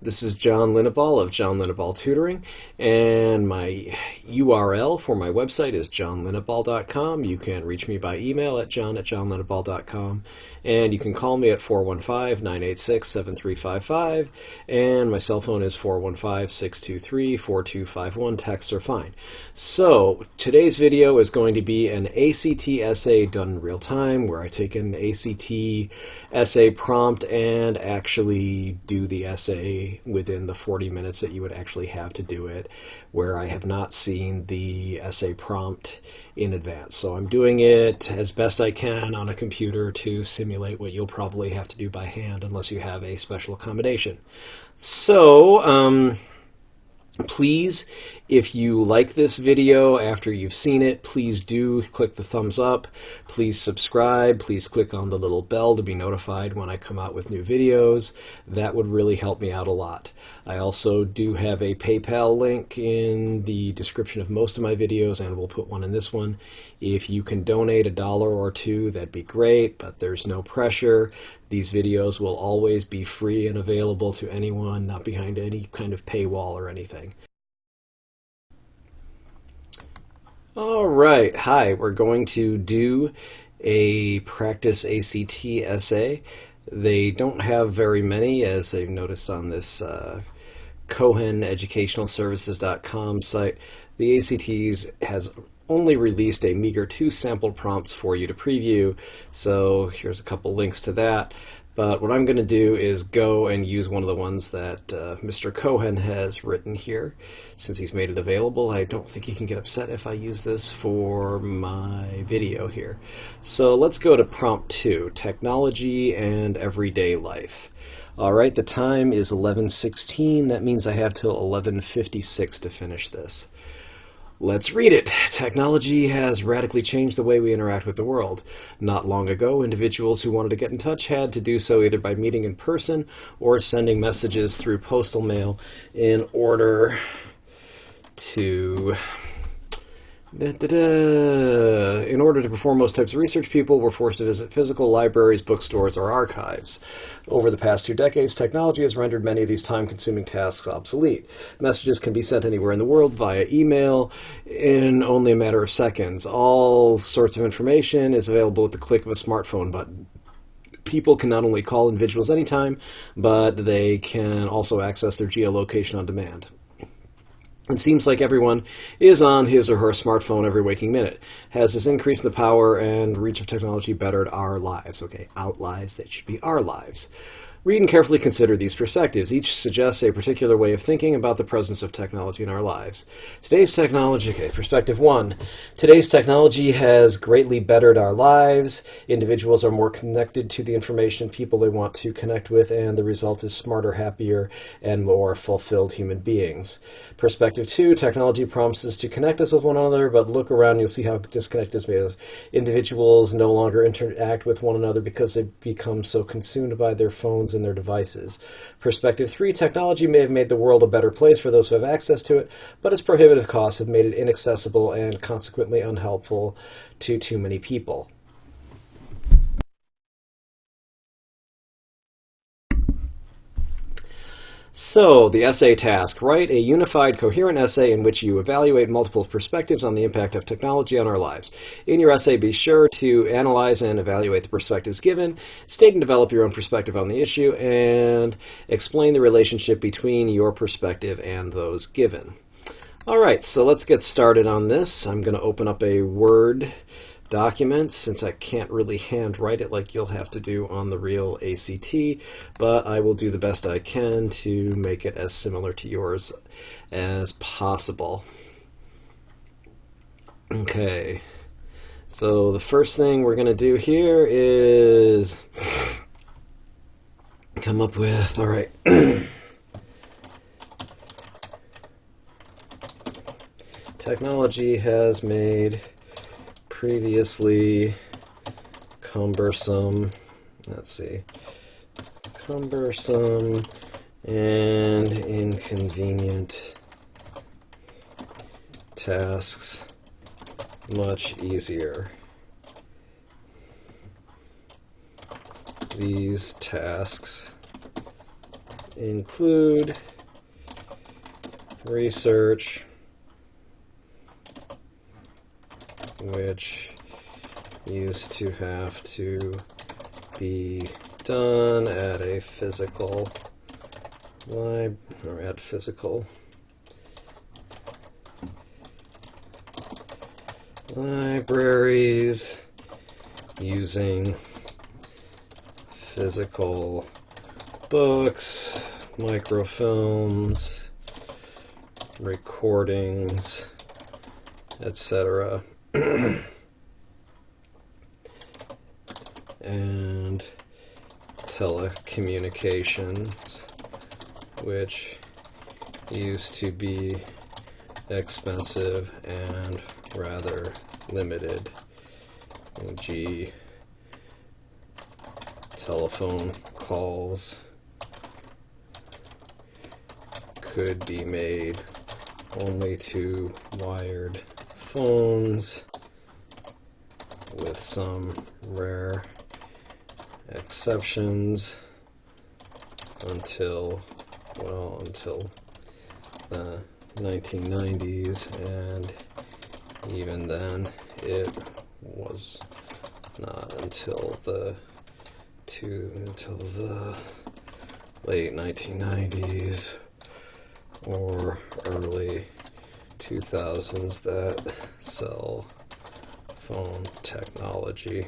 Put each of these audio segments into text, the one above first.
This is John Linneball of John Linneball Tutoring, and my URL for my website is johnlinneball.com. You can reach me by email at john@johnlinneball.com, and you can call me at 415-986-7355, and my cell phone is 415-623-4251. Texts are fine. So, today's video is going to be an ACT essay done in real time, where I take an ACT essay prompt and actually do the essay within the 40 minutes that you would actually have to do it, where I have not seen the essay prompt in advance. So I'm doing it as best I can on a computer to simulate what you'll probably have to do by hand unless you have a special accommodation. So, please, if you like this video after you've seen it, please do click the thumbs up. Please subscribe. Please click on the little bell to be notified when I come out with new videos. That would really help me out a lot. I also do have a PayPal link in the description of most of my videos, and we'll put one in this one. If you can donate $1 or $2, that'd be great, but there's no pressure. These videos will always be free and available to anyone, not behind any kind of paywall or anything. All right, hi, we're going to do a practice ACT essay. They don't have very many, as they've noticed on this CohenEducationalServices.com site. The ACTs has only released a meager 2 sample prompts for you to preview, so here's a couple links to that. But what I'm going to do is go and use one of the ones that Mr. Cohen has written here, since he's made it available. I don't think he can get upset if I use this for my video here. So let's go to prompt 2, technology and everyday life. All right, the time is 11:16. That means I have till 11:56 to finish this. Let's read it. Technology has radically changed the way we interact with the world. Not long ago, individuals who wanted to get in touch had to do so either by meeting in person or sending messages through postal mail in order to perform most types of research. People were forced to visit physical libraries, bookstores, or archives. Over the past 2 decades, technology has rendered many of these time-consuming tasks obsolete. Messages can be sent anywhere in the world via email in only a matter of seconds. All sorts of information is available at the click of a smartphone button. People can not only call individuals anytime, but they can also access their geolocation on demand. It seems like everyone is on his or her smartphone every waking minute. Has this increased the power and reach of technology bettered our lives? Okay, our lives, that should be our lives. Read and carefully consider these perspectives. Each suggests a particular way of thinking about the presence of technology in our lives. Today's technology, perspective 1. Today's technology has greatly bettered our lives. Individuals are more connected to the information people they want to connect with, and the result is smarter, happier, and more fulfilled human beings. Perspective 2. Technology promises to connect us with one another, but look around and you'll see how disconnected is made us. Individuals no longer interact with one another because they become so consumed by their phones and their devices. Perspective 3, technology may have made the world a better place for those who have access to it, but its prohibitive costs have made it inaccessible and consequently unhelpful to too many people. So, the essay task. Write a unified, coherent essay in which you evaluate multiple perspectives on the impact of technology on our lives. In your essay, be sure to analyze and evaluate the perspectives given, state and develop your own perspective on the issue, and explain the relationship between your perspective and those given. All right, so let's get started on this. I'm going to open up a Word document, since I can't really handwrite it like you'll have to do on the real ACT, but I will do the best I can to make it as similar to yours as possible. Okay, so the first thing we're going to do here is come up with, all right, technology has made previously cumbersome and inconvenient tasks much easier. These tasks include research which used to have to be done at a physical libraries using physical books, microfilms, recordings, etc. and telecommunications, which used to be expensive and rather limited, e.g. telephone calls could be made only to wired phones, with some rare exceptions until the 1990s, and even then it was not until the late 1990s or early 2000s that cell phone technology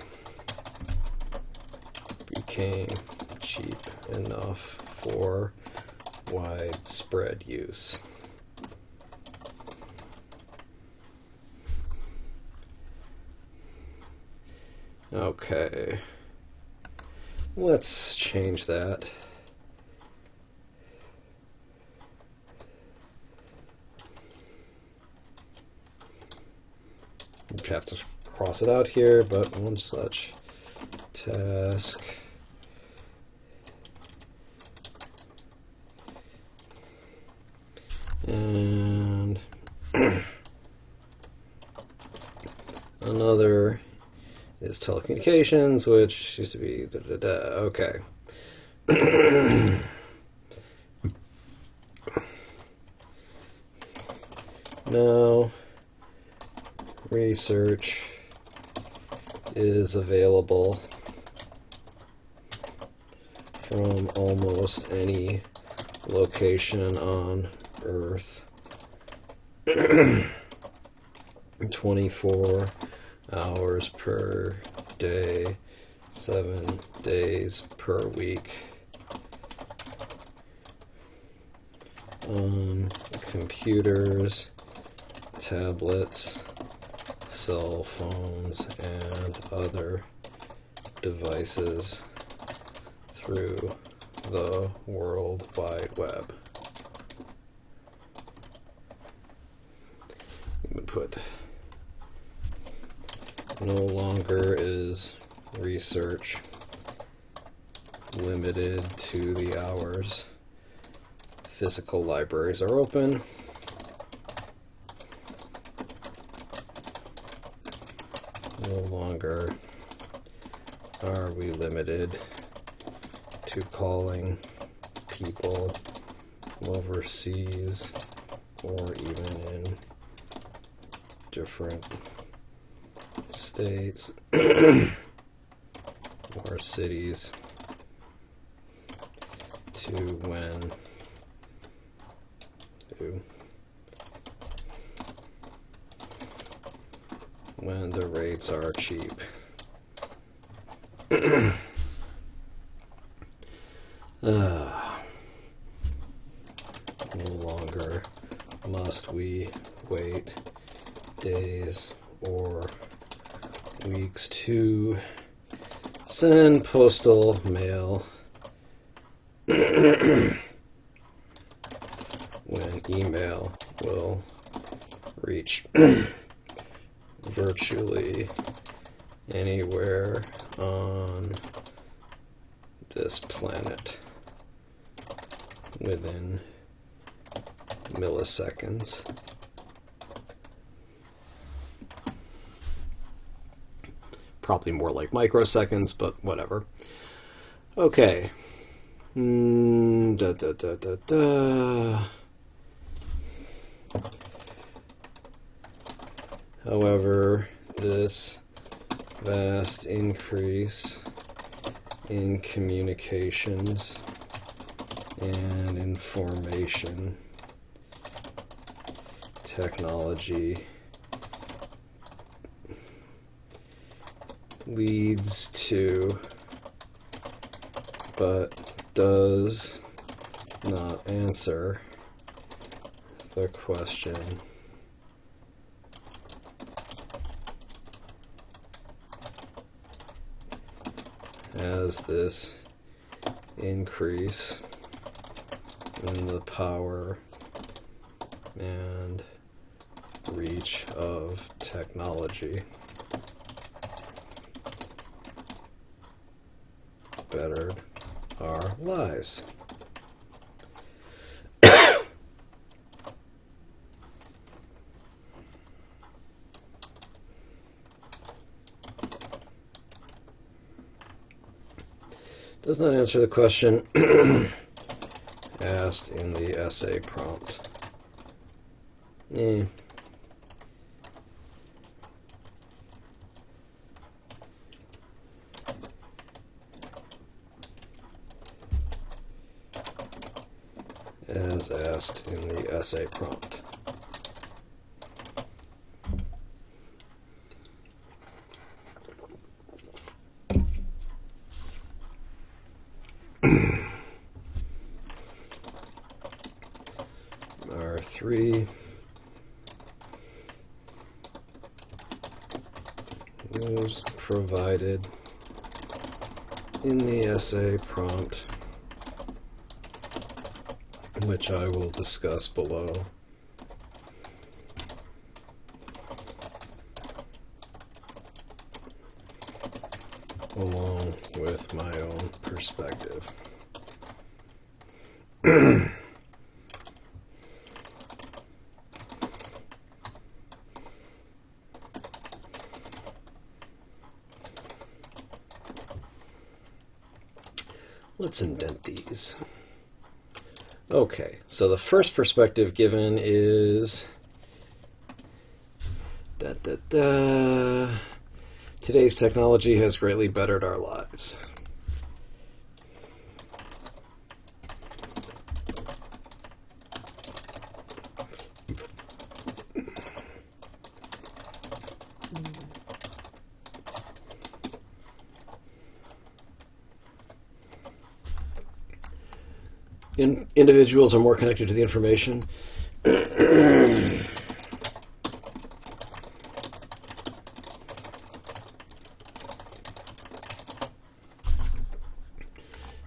became cheap enough for widespread use. Okay, let's change that. You have to cross it out here, but one such task and another is telecommunications, which used to be okay. Now research is available from almost any location on Earth 24 hours per day, 7 days per week, on computers, tablets, cell phones, and other devices through the World Wide Web. We would put no longer is research limited to the hours physical libraries are open. No longer are we limited to calling people overseas or even in different states or cities to when the rates are cheap. No longer must we wait days or weeks to send postal mail when email will reach virtually anywhere on this planet within milliseconds. Probably more like microseconds, but whatever. Okay, However, this vast increase in communications and information technology leads to, but does not answer the question as this increase in the power and reach of technology bettered our lives. Does not answer the question asked in the essay prompt. As asked in the essay prompt. R3 was provided in the essay prompt, which I will discuss below. Along with my own perspective. Let's indent these. Okay, so the first perspective given is today's technology has greatly bettered our lives. Individuals are more connected to the information.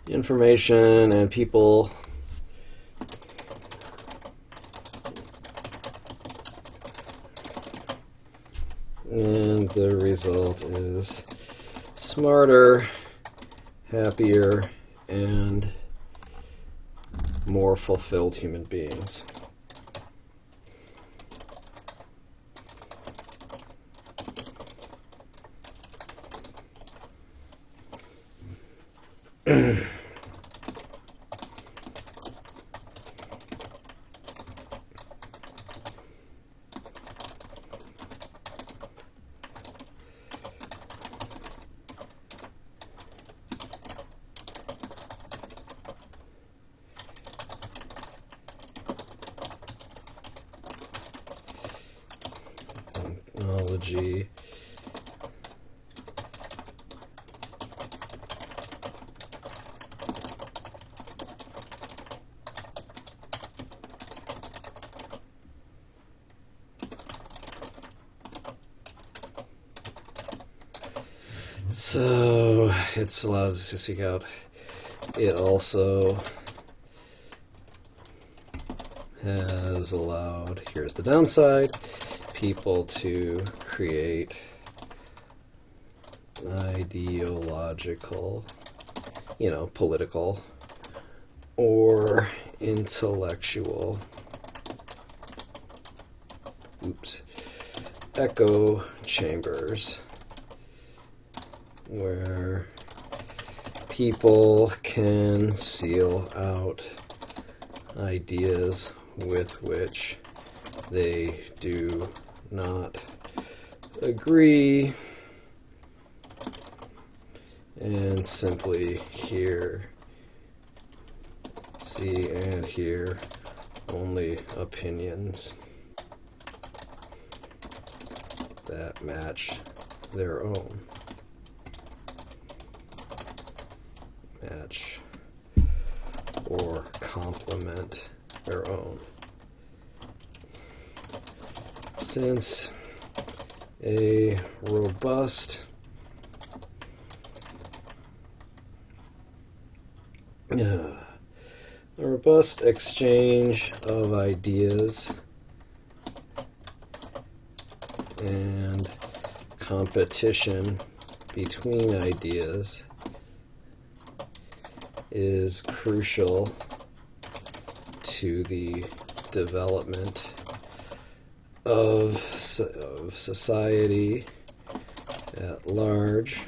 Information and people and the result is smarter, happier, and more fulfilled human beings. Technology so it's allowed us to seek out. It also has allowed, here's the downside, people to create ideological, political or intellectual echo chambers where people can seal out ideas with which they do not agree and simply see and hear only opinions that match their own. Match or complement their own. Since a robust exchange of ideas and competition between ideas is crucial to the development of society at large,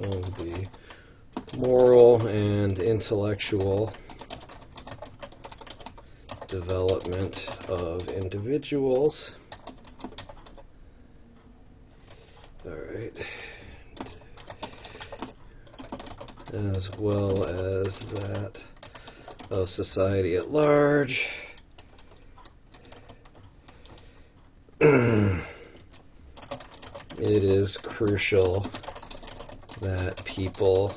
of the moral and intellectual development of individuals. All right. As well as that of society at large. It is crucial that people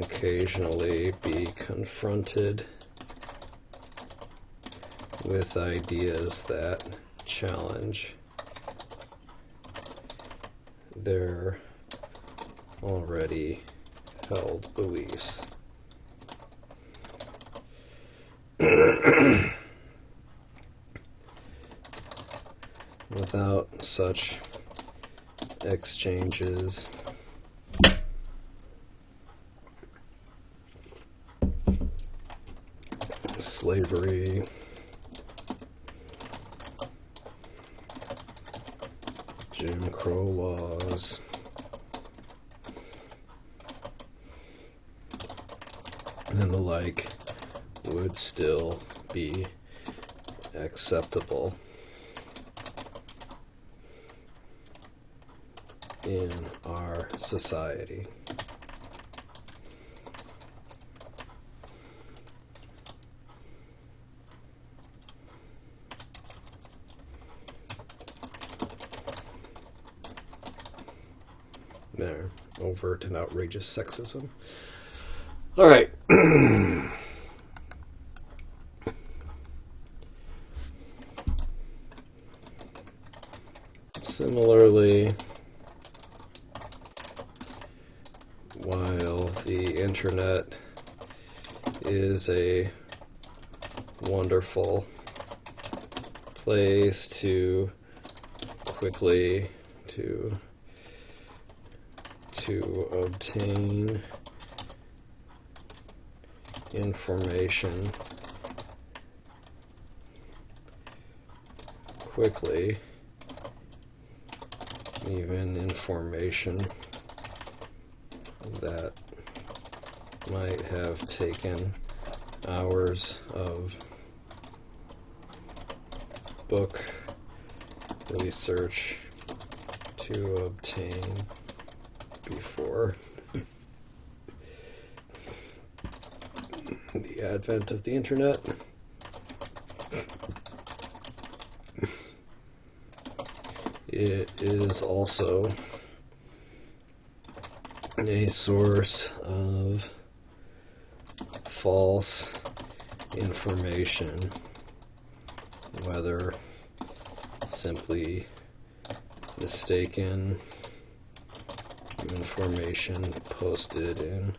occasionally be confronted with ideas that challenge their already held beliefs. Without such exchanges, slavery, Jim Crow laws, and the like would still be acceptable in our society. There, overt and outrageous sexism. All right. Similarly, while the internet is a wonderful place to quickly to obtain information quickly, even information that might have taken hours of book research to obtain before the advent of the internet. It is also a source of false information, whether simply mistaken information posted in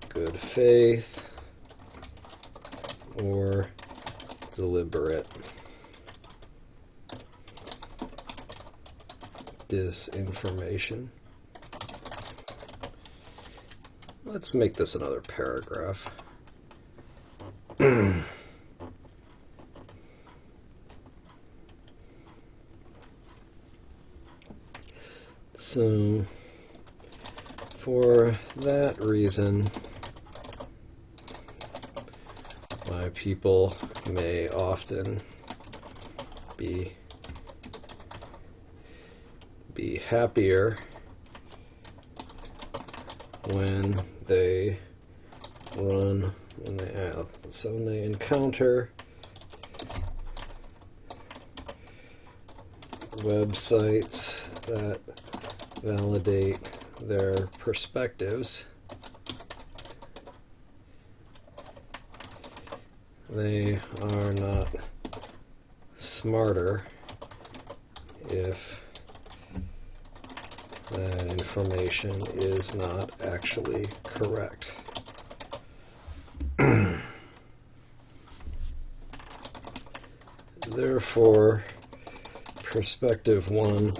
good faith or deliberate disinformation. Let's make this another paragraph. So, for that reason, why people may often be happier when they encounter websites that validate their perspectives, they are not smarter if that information is not actually correct. Therefore, perspective 1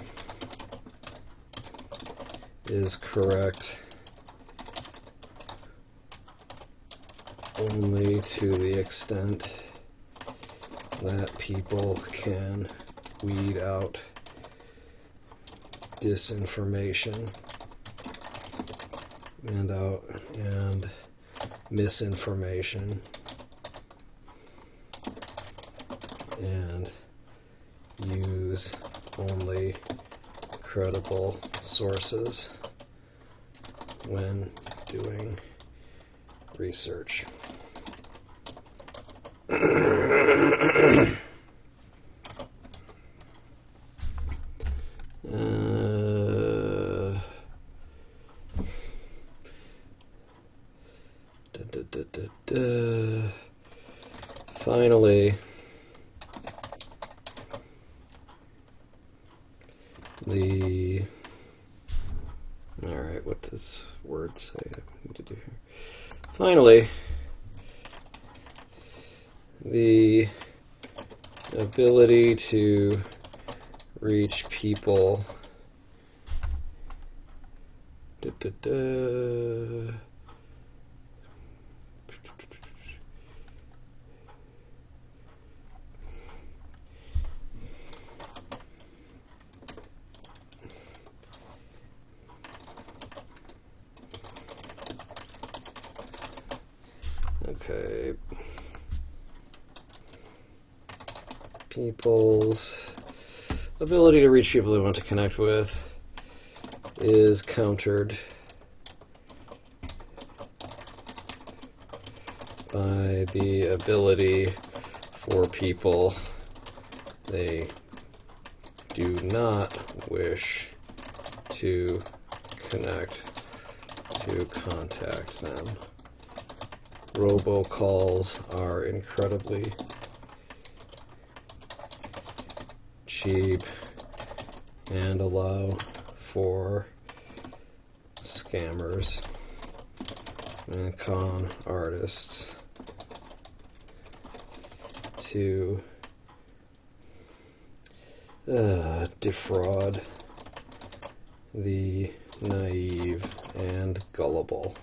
is correct only to the extent that people can weed out disinformation and misinformation and use only credible sources when doing research. Finally, alright, what does word say I need to do here? Finally, the ability to reach people okay, people's ability to reach people they want to connect with is countered by the ability for people they do not wish to connect to contact them. Robocalls are incredibly cheap and allow for scammers and con artists to defraud the naive and gullible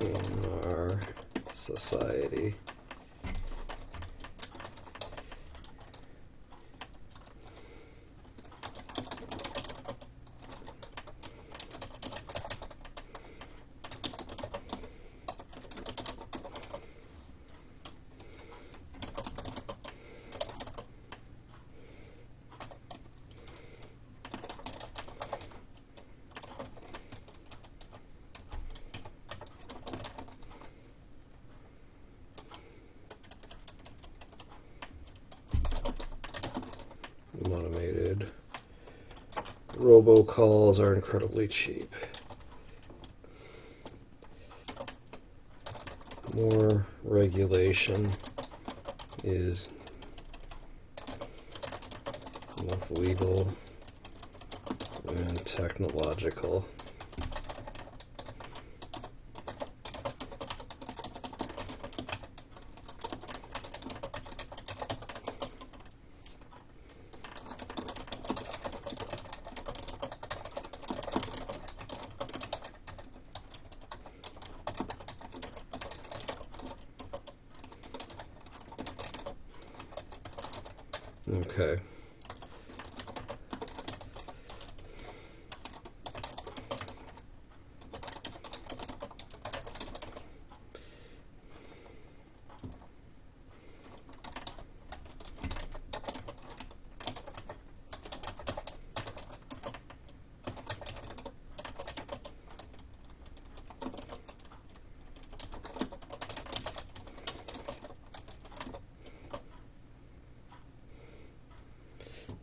in our society. Automated robocalls are incredibly cheap. More regulation is both legal and technological. Okay.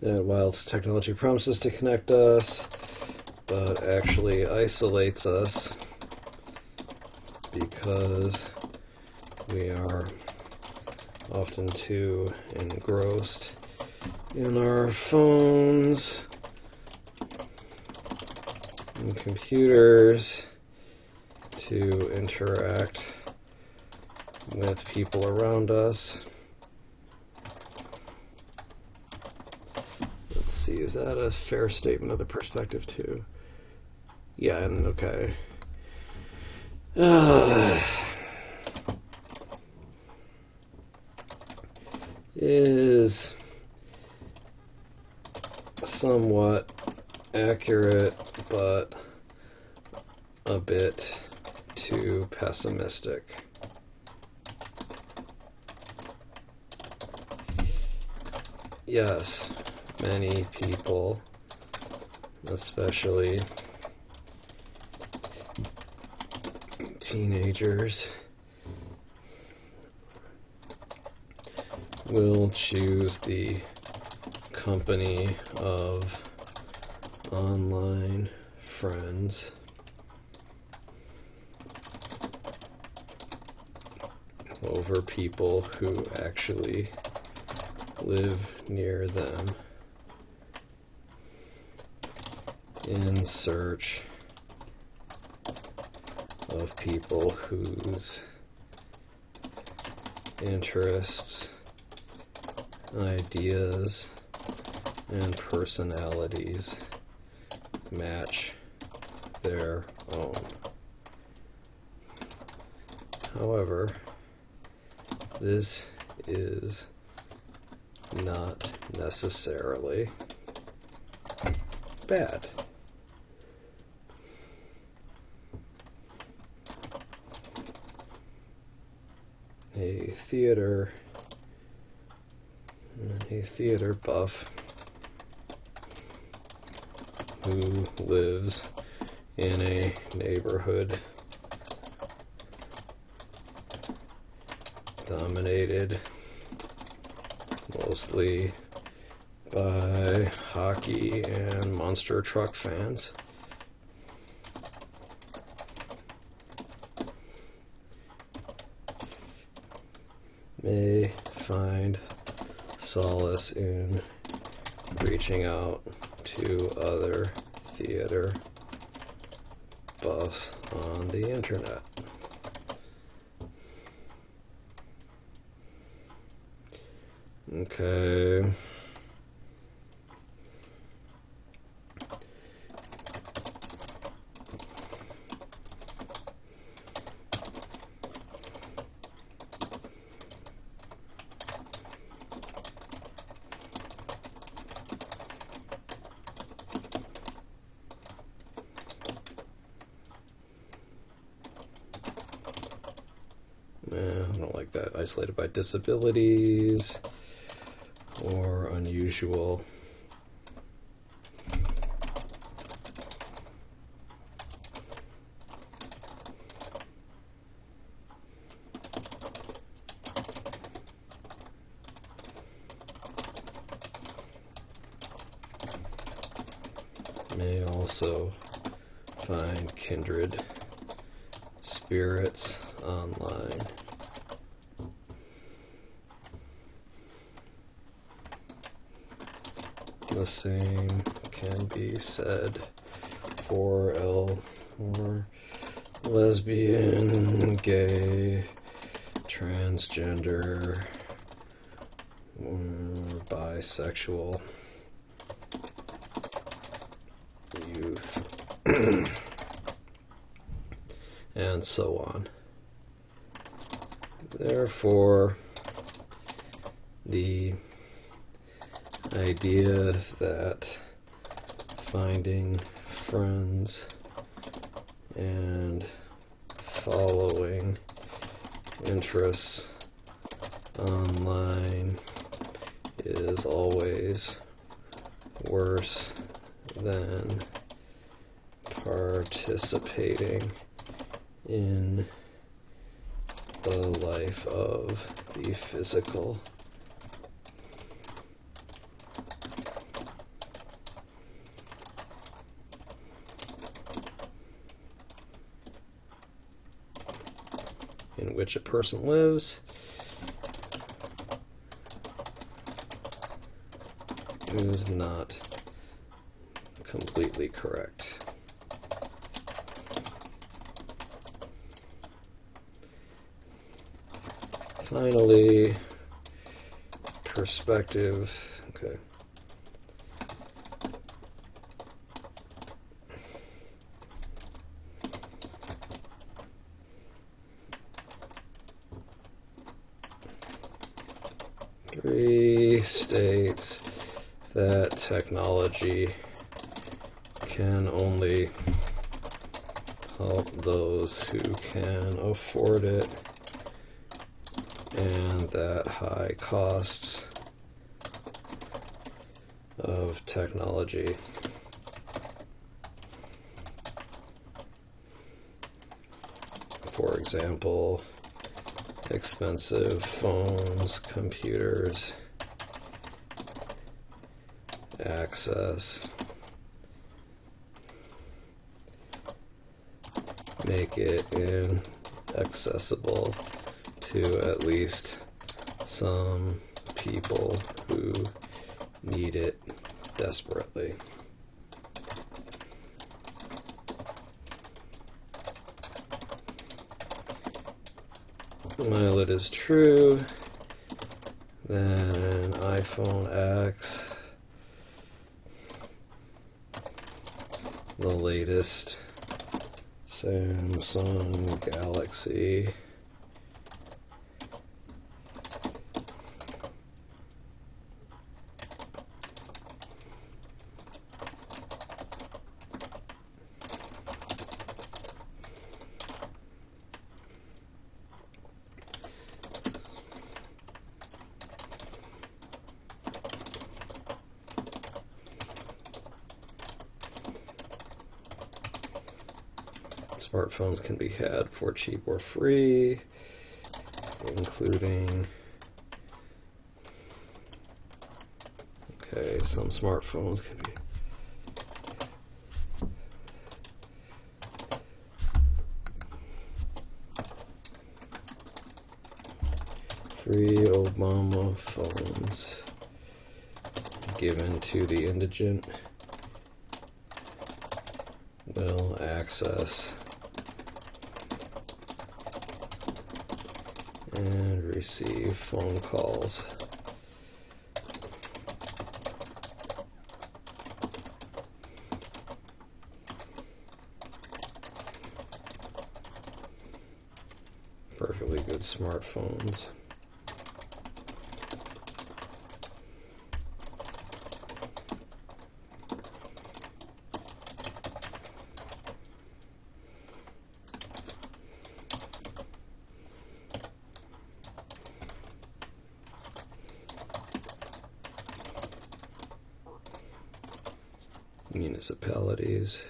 that while technology promises to connect us, but actually isolates us because we are often too engrossed in our phones and computers to interact with people around us. Let's see, is that a fair statement of the perspective too? Yeah, and okay. Is somewhat accurate, but a bit too pessimistic. Yes, many people, especially teenagers, will choose the company of online friends over people who actually live near them in search of people whose interests, ideas, and personalities match their own. However, this is not necessarily bad. A theater buff who lives in a neighborhood dominated mostly by hockey and monster truck fans may find solace in reaching out to other theater buffs on the internet. Okay. I don't like that. Isolated by disabilities or unusual. May also find kindred spirits online. The same can be said for lesbian, gay, transgender, or bisexual youth, and so on. Therefore, the idea that finding friends and following interests online is always worse than participating in the life of the physical in which a person lives is not completely correct. Finally, perspective. Okay. Three states that technology can only help those who can afford it, and that high costs of technology for example, expensive phones, computers, access, make it inaccessible to at least some people who need it desperately. While it is true that an iPhone X, the latest Samsung Galaxy, smartphones can be had for cheap or free, including, okay, some smartphones can be free Obama phones given to the indigent will access and receive phone calls perfectly good smartphones. Municipalities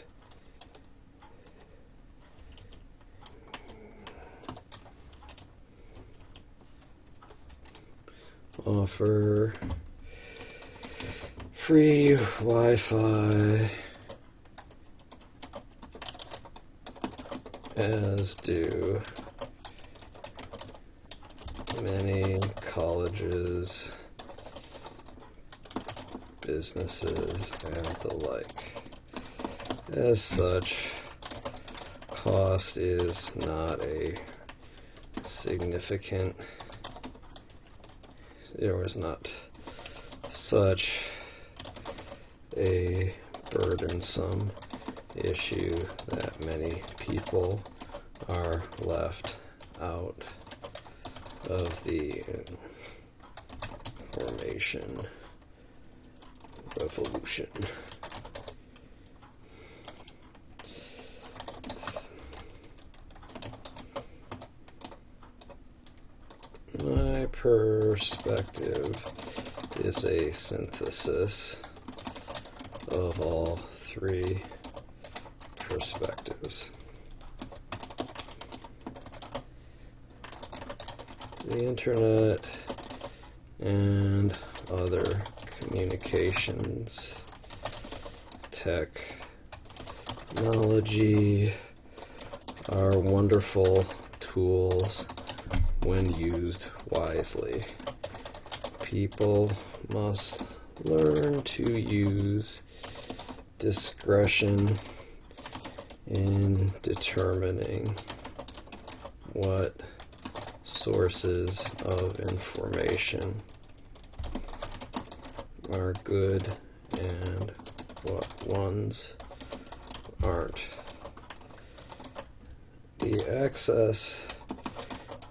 offer free Wi-Fi, as do many colleges, businesses, and the like. As such, cost is not a significant, there was not such a burdensome issue that many people are left out of the information revolution. My perspective is a synthesis of all three perspectives. The internet and other communications technology are wonderful tools when used wisely. People must learn to use discretion in determining what sources of information are good and what ones aren't. The access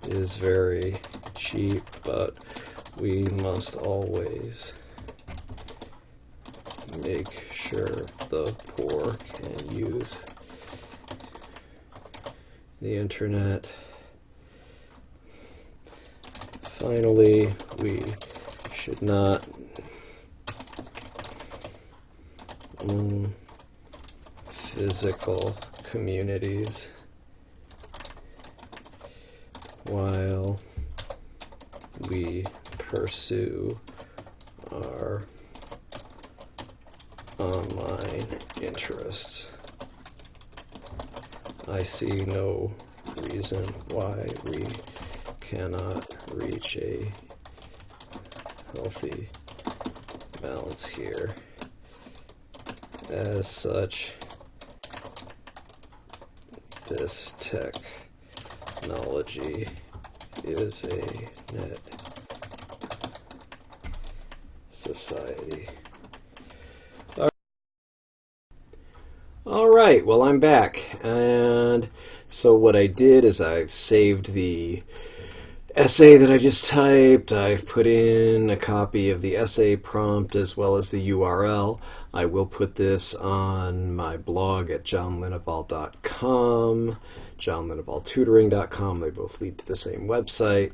is very cheap, but we must always make sure the poor can use the internet. Finally, we should not own physical communities while we pursue our online interests. I see no reason why we cannot reach a healthy balance here. As such, this technology is a net society. All right, well, I'm back. And so what I did is I saved the essay that I just typed. I've put in a copy of the essay prompt as well as the URL. I will put this on my blog at johnlinneball.com, johnlinneballtutoring.com. They both lead to the same website.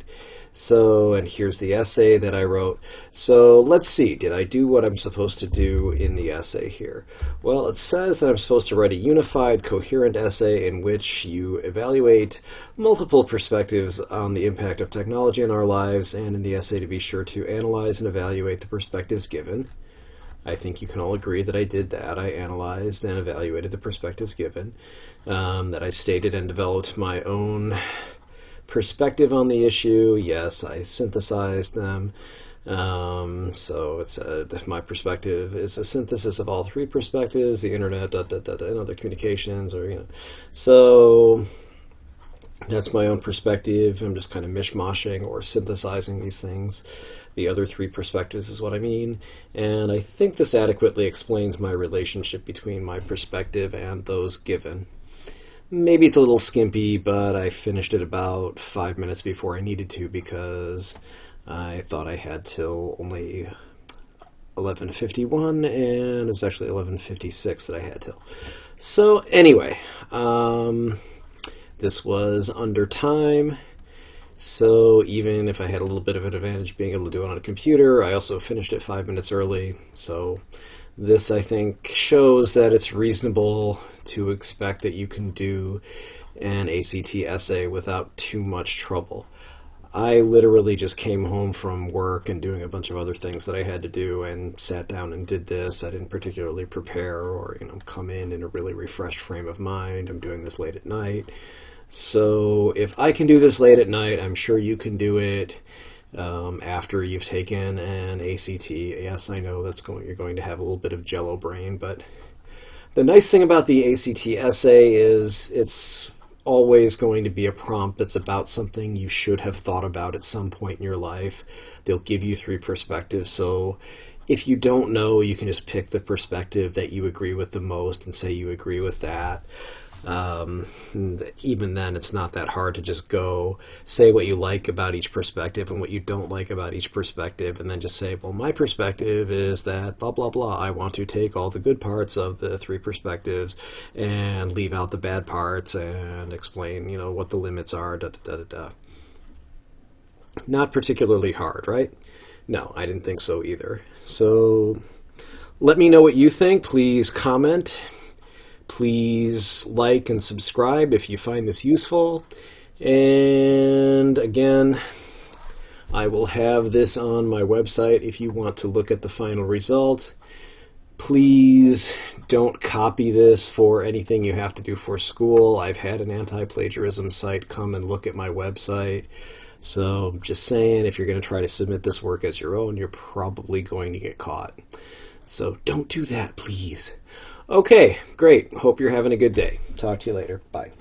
So, and here's the essay that I wrote. So let's see, did I do what I'm supposed to do in the essay here? Well, it says that I'm supposed to write a unified, coherent essay in which you evaluate multiple perspectives on the impact of technology in our lives, and in the essay to be sure to analyze and evaluate the perspectives given. I think you can all agree that I did that. I analyzed and evaluated the perspectives given, that I stated and developed my own perspective on the issue. Yes, I synthesized them. So it said my perspective is a synthesis of all three perspectives, the internet, and other communications, or, So that's my own perspective. I'm just kind of mishmashing or synthesizing these things. The other three perspectives is what I mean. And I think this adequately explains my relationship between my perspective and those given. Maybe it's a little skimpy, but I finished it about 5 minutes before I needed to because I thought I had till only 11:51, and it was actually 11:56 that I had till. So anyway, this was under time. So even if I had a little bit of an advantage being able to do it on a computer, I also finished it 5 minutes early. So this, I think, shows that it's reasonable to expect that you can do an ACT essay without too much trouble. I literally just came home from work and doing a bunch of other things that I had to do and sat down and did this. I didn't particularly prepare or, come in a really refreshed frame of mind. I'm doing this late at night. So if I can do this late at night, I'm sure you can do it after you've taken an ACT. Yes, I know you're going to have a little bit of jello brain, but the nice thing about the ACT essay is it's always going to be a prompt that's about something you should have thought about at some point in your life. They'll give you three perspectives, so if you don't know, you can just pick the perspective that you agree with the most and say you agree with that. And even then, it's not that hard to just go say what you like about each perspective and what you don't like about each perspective, and then just say, well, my perspective is that blah, blah, blah. I want to take all the good parts of the three perspectives and leave out the bad parts and explain, what the limits are, da-da-da-da-da. Not particularly hard, right? No, I didn't think so either. So let me know what you think. Please comment. Please like and subscribe if you find this useful. And again, I will have this on my website if you want to look at the final result. Please don't copy this for anything you have to do for school. I've had an anti-plagiarism site come and look at my website. So just saying, if you're going to try to submit this work as your own, you're probably going to get caught. So don't do that, please. Okay, great. Hope you're having a good day. Talk to you later. Bye.